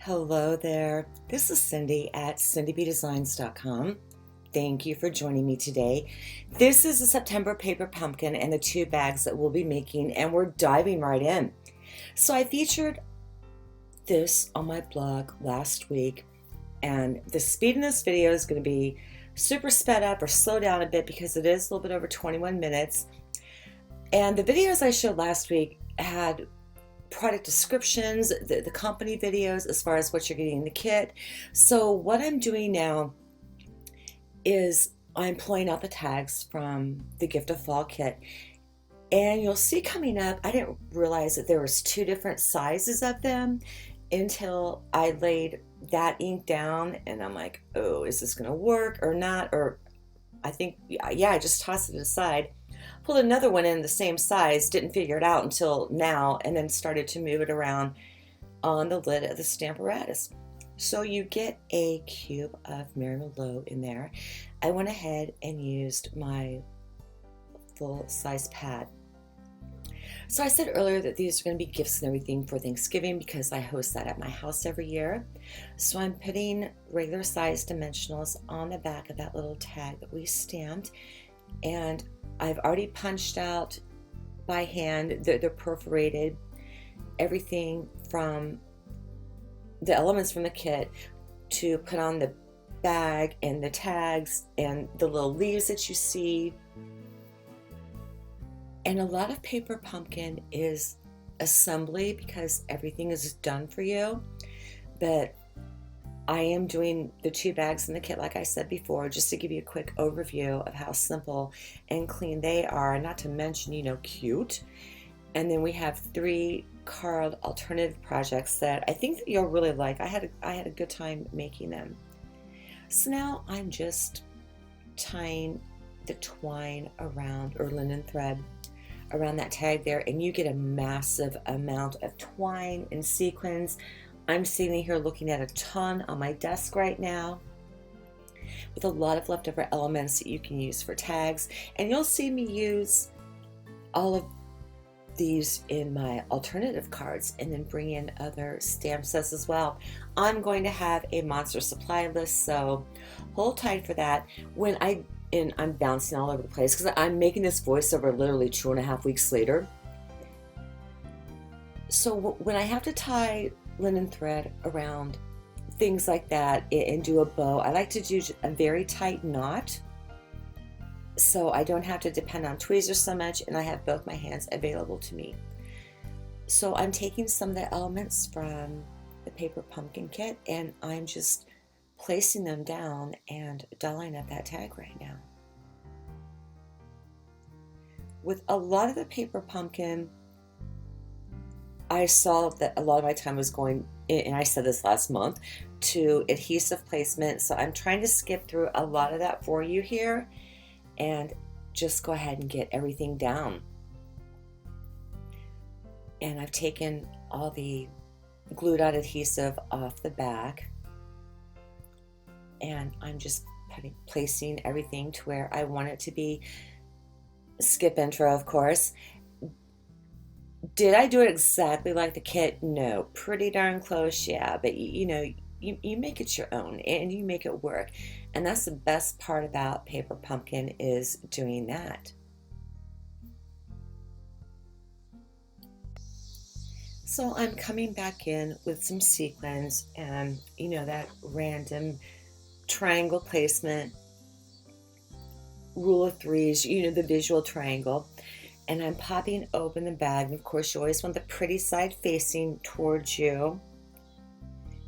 Hello there. This is Cindy at cindybdesigns.com. Thank you for joining me today. This is a September paper pumpkin and the 2 bags that we'll be making, and we're diving right in. So I featured this on my blog last week, and the speed in this video is going to be super sped up or slow down a bit because it is a little bit over 21 minutes. And the videos I showed last week had product descriptions, the company videos as far as what you're getting in the kit. So what I'm doing now is I'm pulling out the tags from the Gift of Fall kit, and you'll see coming up, I didn't realize that there was 2 different sizes of them until I laid that ink down, and I'm like, oh, is this gonna work or not? Or I think, yeah, I just tossed it aside, pulled another one in the same size, didn't figure it out until now, and then started to move it around on the lid of the Stamparatus. So you get a cube of McLeod in there. I went ahead and used my full-size pad. So I said earlier that these are going to be gifts and everything for Thanksgiving because I host that at my house every year. So I'm putting regular size dimensionals on the back of that little tag that we stamped, and I've already punched out by hand. They're perforated, everything from the elements from the kit to put on the bag and the tags and the little leaves that you see. And a lot of paper pumpkin is assembly because everything is done for you. But I am doing the 2 bags in the kit, like I said before, just to give you a quick overview of how simple and clean they are, not to mention, cute. And then we have 3 card alternative projects that I think that you'll really like. I had a good time making them. So now I'm just tying the twine around, or linen thread, around that tag there, and you get a massive amount of twine and sequins. I'm sitting here looking at a ton on my desk right now with a lot of leftover elements that you can use for tags, and you'll see me use all of these in my alternative cards and then bring in other stamp sets as well. I'm going to have a monster supply list, so hold tight for that. I'm bouncing all over the place because I'm making this voiceover literally 2.5 weeks later. So when I have to tie linen thread around things like that and do a bow, I like to do a very tight knot so I don't have to depend on tweezers so much, and I have both my hands available to me. So I'm taking some of the elements from the paper pumpkin kit and I'm just placing them down and dolling up that tag right now. With a lot of the paper pumpkin, I saw that a lot of my time was going, and I said this last month, to adhesive placement. So I'm trying to skip through a lot of that for you here and just go ahead and get everything down. And I've taken all the glued out adhesive off the back, and I'm just placing everything to where I want it to be. Skip intro, of course. Did I do it exactly like the kit? No, pretty darn close, yeah, but you make it your own and you make it work, and that's the best part about paper pumpkin, is doing that. So I'm coming back in with some sequins and that random triangle placement, rule of 3s, the visual triangle, and I'm popping open the bag. And of course you always want the pretty side facing towards you.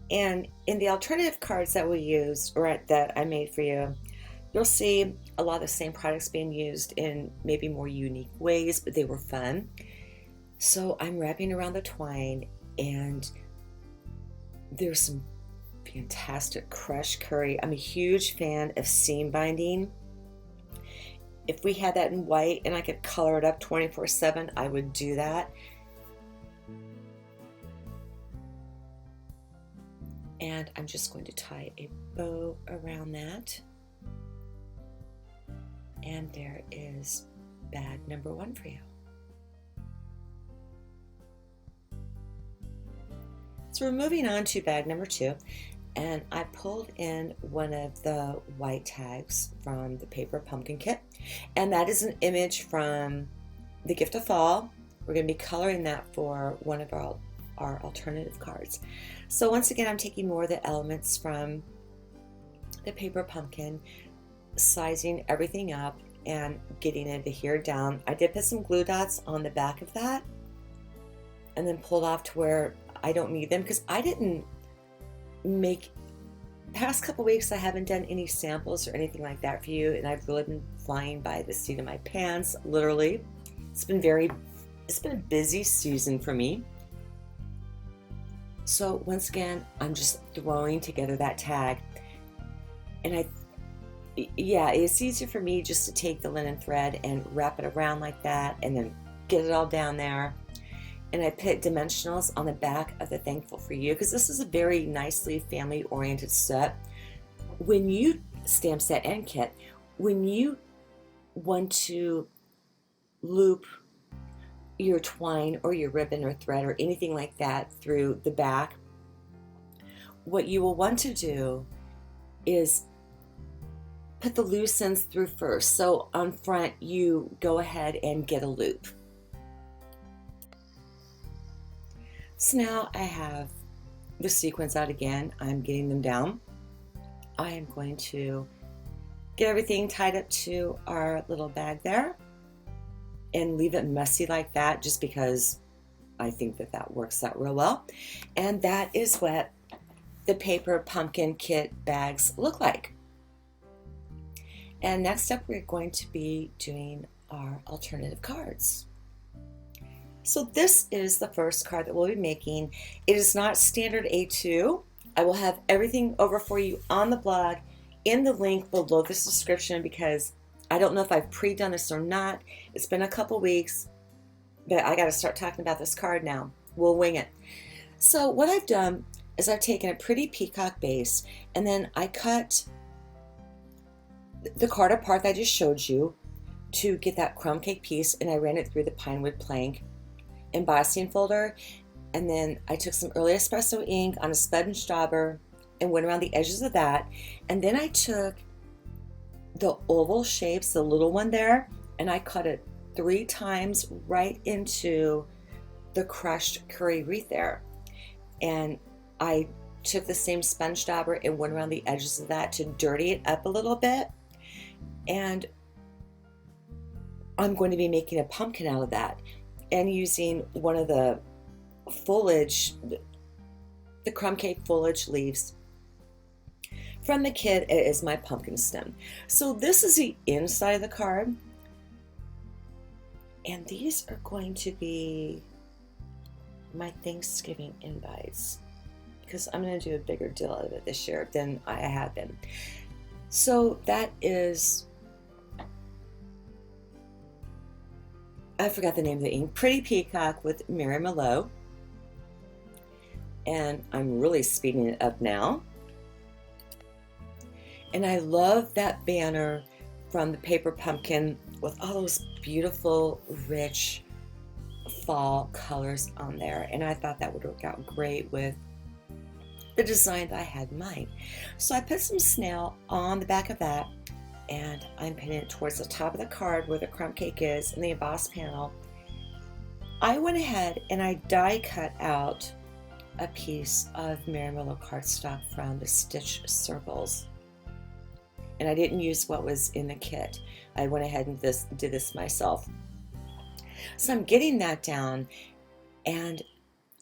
And in the alternative cards that we use, or that I made for you, you'll see a lot of the same products being used in maybe more unique ways, but they were fun. So I'm wrapping around the twine, and there's some fantastic crushed curry. I'm a huge fan of seam binding. If we had that in white and I could color it up 24/7, I would do that. And I'm just going to tie a bow around that. And there is bag number 1 for you. So we're moving on to bag number 2, and I pulled in one of the white tags from the paper pumpkin kit, and that is an image from the Gift of Fall. We're going to be coloring that for one of our alternative cards. So once again, I'm taking more of the elements from the paper pumpkin, sizing everything up and getting it adhered down. I did put some glue dots on the back of that and then pulled off to where I don't need them, because I didn't make, past couple weeks I haven't done any samples or anything like that for you, and I've really been flying by the seat of my pants, literally. It's been a busy season for me. So once again, I'm just throwing together that tag, and it's easier for me just to take the linen thread and wrap it around like that and then get it all down there. And I put dimensionals on the back of the Thankful for You, because this is a very nicely family oriented set. When you stamp set and kit, when you want to loop your twine or your ribbon or thread or anything like that through the back, what you will want to do is put the loose ends through first. So on front, you go ahead and get a loop. So now I have the sequins out again. I'm getting them down. I am going to get everything tied up to our little bag there and leave it messy like that, just because I think that works out real well. And that is what the paper pumpkin kit bags look like. And next up, we're going to be doing our alternative cards. So this is the first card that we'll be making. It is not standard A2. I will have everything over for you on the blog in the link below this description, because I don't know if I've pre-done this or not. It's been a couple weeks, but I got to start talking about this card now. We'll wing it. So what I've done is I've taken a pretty peacock base, and then I cut the card apart that I just showed you to get that crumb cake piece, and I ran it through the pine wood plank embossing folder, and then I took some early espresso ink on a sponge dauber and went around the edges of that, and then I took the oval shapes, the little one there, and I cut it 3 times right into the crushed curry wreath there. And I took the same sponge dauber and went around the edges of that to dirty it up a little bit. And I'm going to be making a pumpkin out of that and using one of the foliage, the crumb cake foliage leaves from the kit as my pumpkin stem. So this is the inside of the card, and these are going to be my Thanksgiving invites, because I'm going to do a bigger deal out of it this year than I have been. So that is, I forgot the name of the ink, Pretty Peacock with McLeod, and I'm really speeding it up now. And I love that banner from the paper pumpkin with all those beautiful, rich fall colors on there. And I thought that would work out great with the design that I had in mind. So I put some snail on the back of that, and I'm pinning it towards the top of the card where the crumb cake is in the embossed panel. I went ahead and I die cut out a piece of McLeod cardstock from the Stitch Circles. And I didn't use what was in the kit. I went ahead and did this myself. So I'm getting that down, and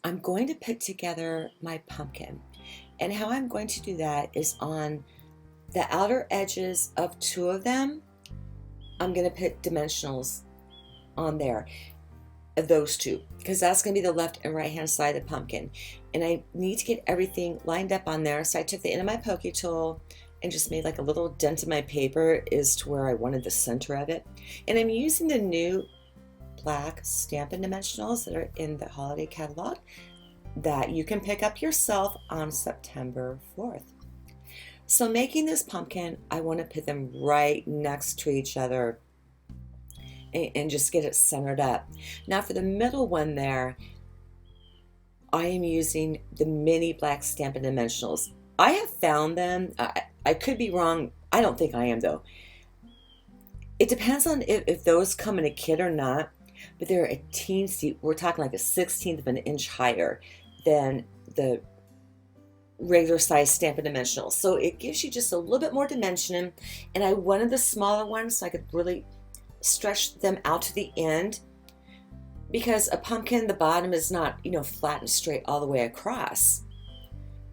I'm going to put together my pumpkin. And how I'm going to do that is on the outer edges of 2 of them, I'm going to put dimensionals on there, of those 2, because that's going to be the left and right hand side of the pumpkin. And I need to get everything lined up on there. So I took the end of my pokey tool and just made like a little dent in my paper as to where I wanted the center of it. And I'm using the new black Stampin' dimensionals that are in the holiday catalog that you can pick up yourself on September 4th. So making this pumpkin, I want to put them right next to each other and just get it centered up. Now for the middle one there, I am using the mini black Stampin' Dimensionals. I have found them, I could be wrong, I don't think I am though. It depends on if those come in a kit or not, but they're a teensy, we're talking like a 16th of an inch higher than the regular size Stampin' Dimensionals. So it gives you just a little bit more dimension, and I wanted the smaller ones so I could really stretch them out to the end, because a pumpkin, the bottom is not, you know, flat and straight all the way across.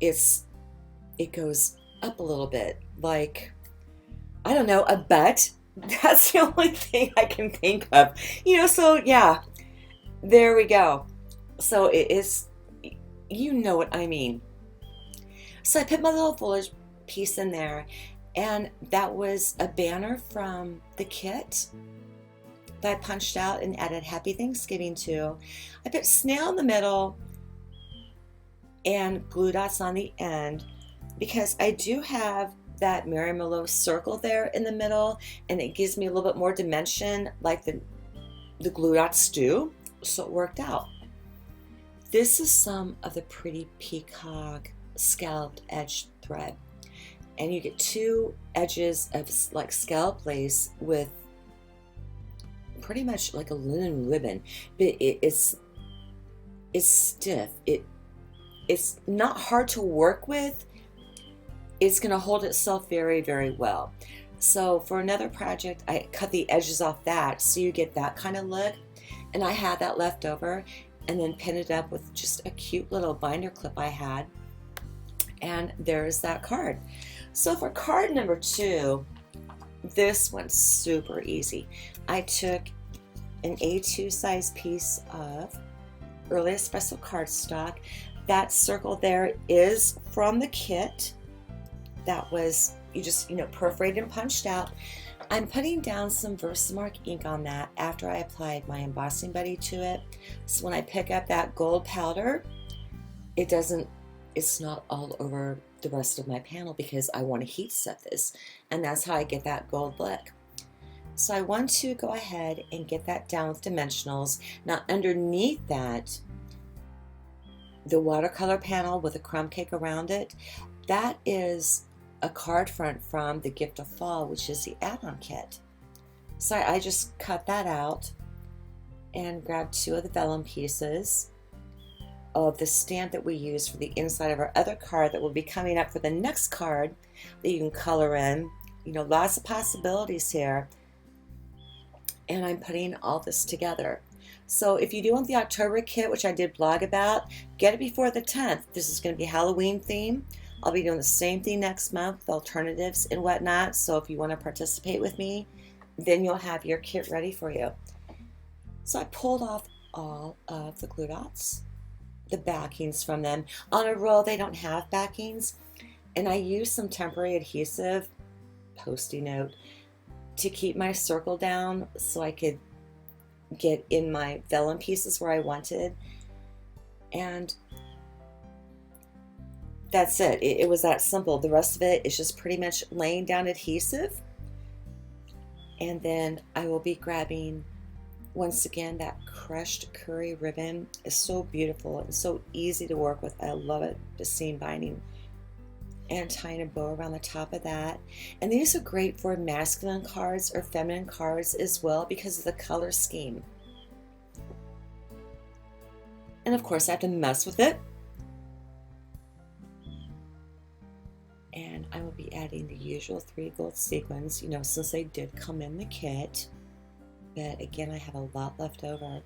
It goes up a little bit, like, I don't know, a butt. That's the only thing I can think of, you know. So yeah, there we go. So it is, you know what I mean. So I put my little foliage piece in there, and that was a banner from the kit that I punched out and added Happy Thanksgiving to. I put snail in the middle and glue dots on the end, because I do have that Mary McLeod circle there in the middle, and it gives me a little bit more dimension like the glue dots do, so it worked out. This is some of the pretty peacock scalloped edge thread, and you get two edges of like scallop lace with pretty much like a linen ribbon, but it's stiff. It's not hard to work with. It's going to hold itself very, very well. So for another project, I cut the edges off that so you get that kind of look, and I had that left over, and then pinned it up with just a cute little binder clip I had, and there's that card. So for card number 2, this one's super easy. I took an A2 size piece of Early Espresso cardstock. That circle there is from the kit. That was, you just, you know, perforated and punched out. I'm putting down some Versamark ink on that after I applied my embossing buddy to it. So when I pick up that gold powder, it's not all over the rest of my panel, because I want to heat set this, and that's how I get that gold look. So I want to go ahead and get that down with dimensionals. Now underneath that, the watercolor panel with a crumb cake around it, that is a card front from the Gift of Fall, which is the add-on kit. So I just cut that out and grabbed 2 of the vellum pieces of the stamp that we use for the inside of our other card that will be coming up for the next card that you can color in. You know, lots of possibilities here. And I'm putting all this together. So if you do want the October kit, which I did blog about, get it before the 10th. This is going to be Halloween theme. I'll be doing the same thing next month with alternatives and whatnot. So if you want to participate with me, then you'll have your kit ready for you. So I pulled off all of the glue dots, the backings from them. On a roll, they don't have backings, and I used some temporary adhesive, Post-it note, to keep my circle down so I could get in my vellum pieces where I wanted. And that's it. It was that simple. The rest of it is just pretty much laying down adhesive. And then I will be grabbing, once again, that crushed curry ribbon. It's so beautiful and so easy to work with. I love it. The seam binding, and tying a bow around the top of that. And these are great for masculine cards or feminine cards as well, because of the color scheme. And of course I have to mess with it. And I will be adding the usual 3 gold sequins, you know, since they did come in the kit. But again, I have a lot left over.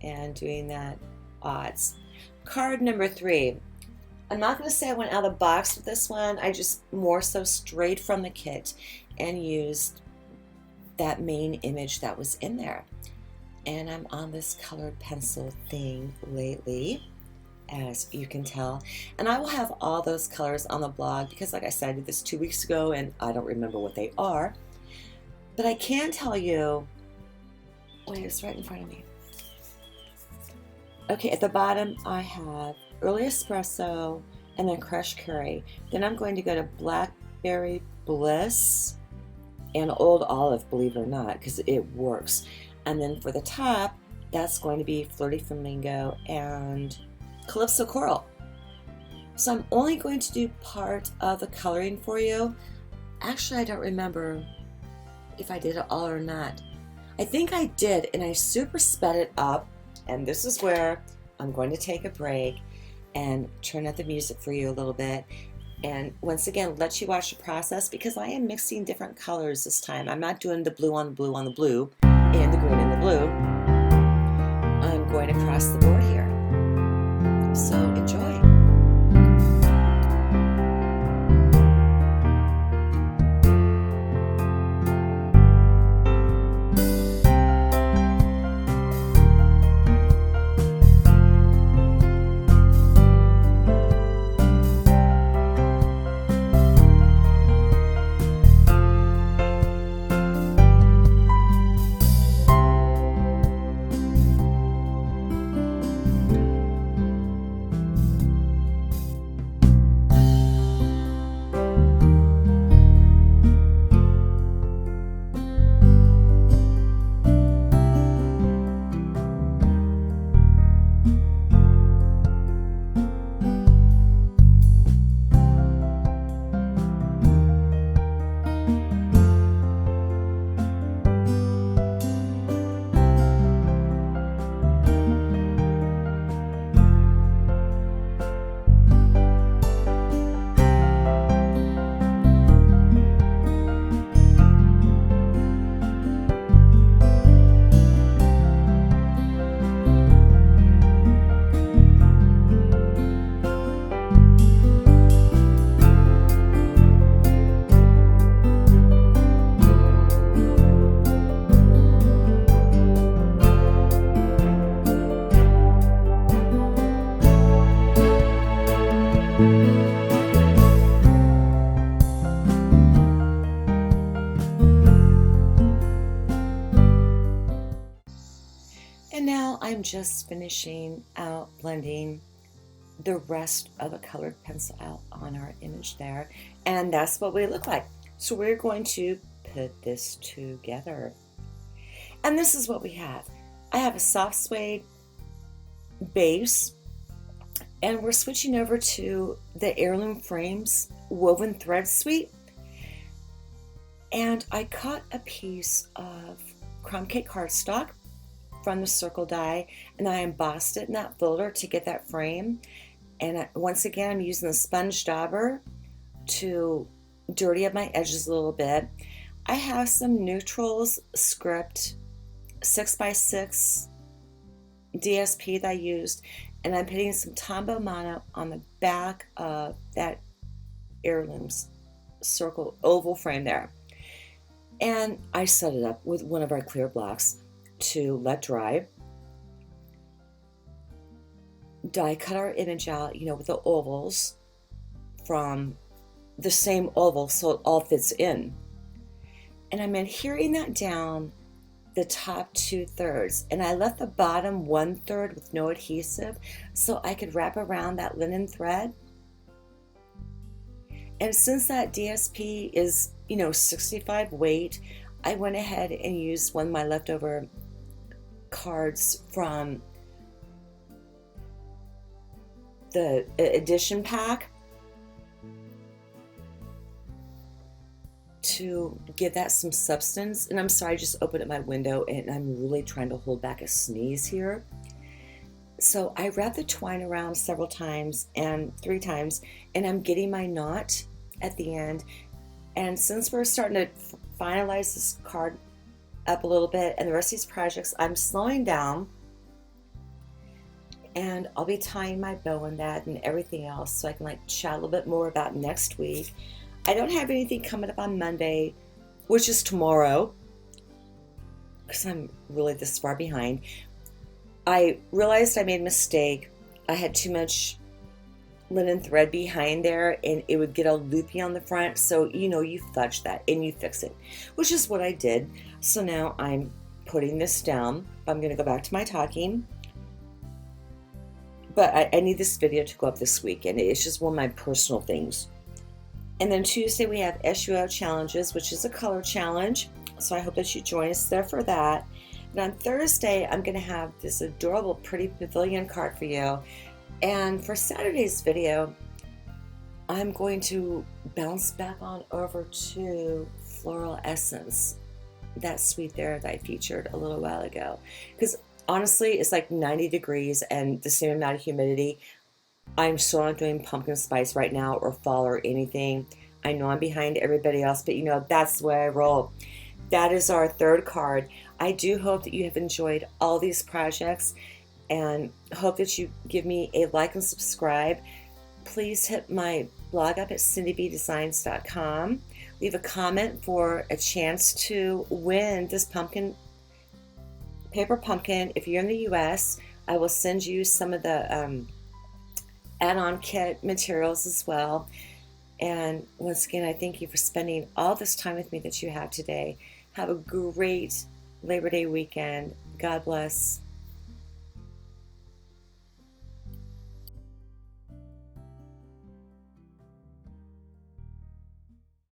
And doing that odds. Card number 3. I'm not going to say I went out of the box with this one. I just more so strayed from the kit and used that main image that was in there. And I'm on this colored pencil thing lately, as you can tell. And I will have all those colors on the blog, because like I said, I did this 2 weeks ago and I don't remember what they are. But I can tell you, wait, it's right in front of me. Okay, at the bottom I have Early Espresso and then crushed curry. Then I'm going to go to Blackberry Bliss and Old Olive, believe it or not, because it works. And then for the top, That's going to be Flirty Flamingo and Calypso Coral. So I'm only going to do part of the coloring for you. Actually, I don't remember if I did it all or not. I think I did, and I super sped it up. And this is where I'm going to take a break and turn up the music for you a little bit. And once again, let you watch the process, because I am mixing different colors this time. I'm not doing the blue on the blue on the blue and the green and the blue. I'm going across the board here. So enjoy. And now I'm just finishing out blending the rest of the colored pencil out on our image there. And that's what we look like. So we're going to put this together. And this is what we have. I have a soft suede base, and we're switching over to the Heirloom Frames Woven Thread Suite. And I cut a piece of crumb cake cardstock from the circle die, and I embossed it in that folder to get that frame. And once again, I'm using the sponge dauber to dirty up my edges a little bit. I have some Neutrals script 6x6 DSP that I used, and I'm putting some Tombow Mono on the back of that Heirlooms circle oval frame there. And I set it up with one of our clear blocks to let dry. Die cut our image out, with the ovals from the same oval so it all fits in. And I'm adhering that down the top 2/3, and I left the bottom 1/3 with no adhesive so I could wrap around that linen thread. And since that DSP is 65 weight, I went ahead and used one of my leftover cards from the edition pack to give that some substance. And I'm sorry, I just opened up my window and I'm really trying to hold back a sneeze here. So I wrapped the twine around several times, and 3 times, and I'm getting my knot at the end. And since we're starting to finalize this card up a little bit and the rest of these projects, I'm slowing down, and I'll be tying my bow in that and everything else so I can chat a little bit more about next week. I don't have anything coming up on Monday, which is tomorrow, because I'm really this far behind. I realized I made a mistake. I had too much linen thread behind there, and it would get all loopy on the front. So you fudge that and you fix it, which is what I did. So now I'm putting this down. I'm going to go back to my talking, but I need this video to go up this weekend. It's just one of my personal things. And then Tuesday we have SUO challenges, which is a color challenge. So I hope that you join us there for that. And on Thursday, I'm going to have this adorable, pretty pavilion card for you. And for Saturday's video, I'm going to bounce back on over to Floral Essence, that suite there that I featured a little while ago. Because honestly, it's like 90 degrees and the same amount of humidity. I'm still not doing pumpkin spice right now or fall or anything. I know I'm behind everybody else, but you know, that's the way I roll. That is our third card. I do hope that you have enjoyed all these projects and hope that you give me a like and subscribe. Please hit my blog up at cindybdesigns.com. Leave a comment for a chance to win this paper pumpkin. If you're in the US, I will send you some of the add-on kit materials as well. And once again, I thank you for spending all this time with me that you have today. Have a great Labor Day weekend. God bless.